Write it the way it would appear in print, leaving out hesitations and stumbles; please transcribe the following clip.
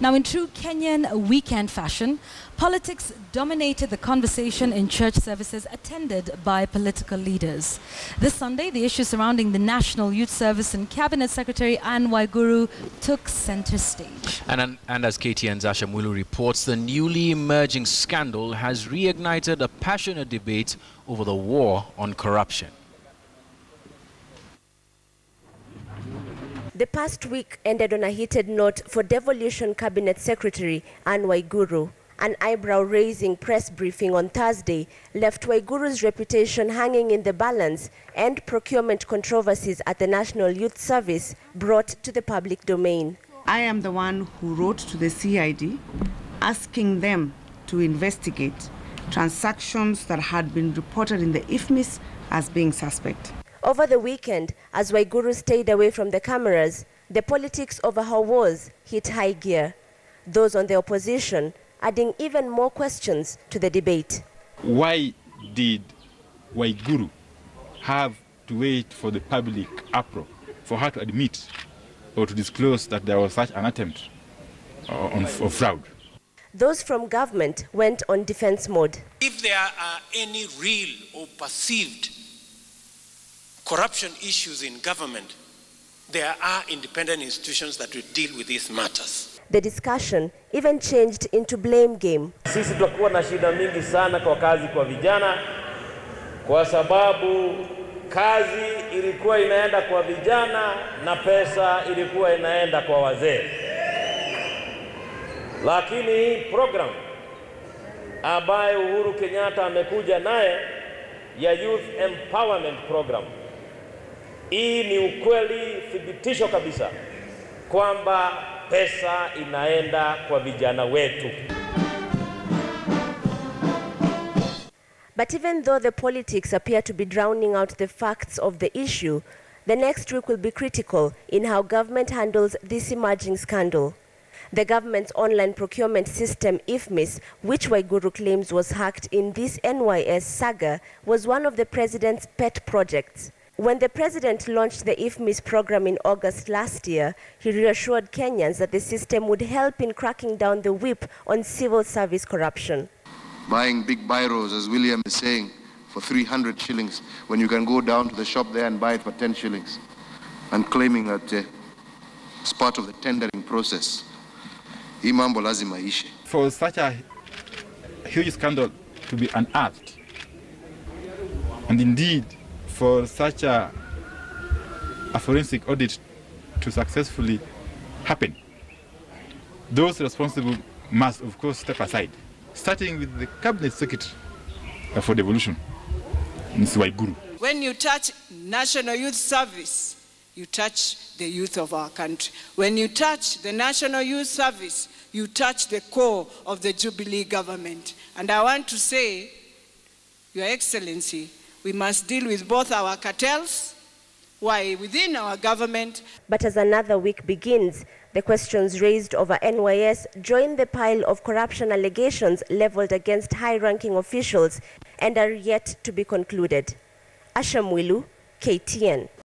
Now, in true Kenyan weekend fashion, politics dominated the conversation in church services attended by political leaders. This Sunday, the issue surrounding the National Youth Service and Cabinet Secretary Anne Waiguru took center stage. And as KTN's Anne Waiguru reports, the newly emerging scandal has reignited a passionate debate over the war on corruption. The past week ended on a heated note for Devolution Cabinet Secretary Anne Waiguru. An eyebrow-raising press briefing on Thursday left Waiguru's reputation hanging in the balance, and procurement controversies at the National Youth Service brought to the public domain. I am the one who wrote to the CID asking them to investigate transactions that had been reported in the IFMIS as being suspect. Over the weekend, as Waiguru stayed away from the cameras, the politics over her wars hit high gear. Those on the opposition adding even more questions to the debate. Why did Waiguru have to wait for the public uproar for her to admit or to disclose that there was such an attempt of fraud? Those from government went on defense mode. If there are any real or perceived corruption issues in government, there are independent institutions that will deal with these matters. The discussion even changed into blame game. Sisi tutakuwa na shida mingi sana kwa kazi kwa vijana, kwa sababu kazi ilikuwa inaenda kwa vijana na pesa ilikuwa inaenda kwa wazee. Lakini program ambayo Uhuru Kenyatta amekuja naye ya Youth Empowerment Program, hii ni ukweli thibitisho kabisa kwamba pesa inaenda kwa vijana wetu. But even though the politics appear to be drowning out the facts of the issue, the next week will be critical in how government handles this emerging scandal. The government's online procurement system, IFMIS, which Waiguru claims was hacked in this NYS saga, was one of the president's pet projects. When the president launched the IFMIS program in August last year, he reassured Kenyans that the system would help in cracking down the whip on civil service corruption. Buying big biros, as William is saying, for 300 shillings, when you can go down to the shop there and buy it for 10 shillings, and claiming that it's part of the tendering process. Hii mambo lazima ishe. For such a huge scandal to be unearthed, and indeed for such a forensic audit to successfully happen, those responsible must, of course, step aside, starting with the Cabinet Secretary for Devolution, Ms. Waiguru. When you touch National Youth Service, you touch the youth of our country. When you touch the National Youth Service, you touch the core of the Jubilee government. And I want to say, Your Excellency, we must deal with both our cartels, why within our government. But as another week begins, the questions raised over NYS join the pile of corruption allegations leveled against high-ranking officials and are yet to be concluded. Anne Waiguru, KTN.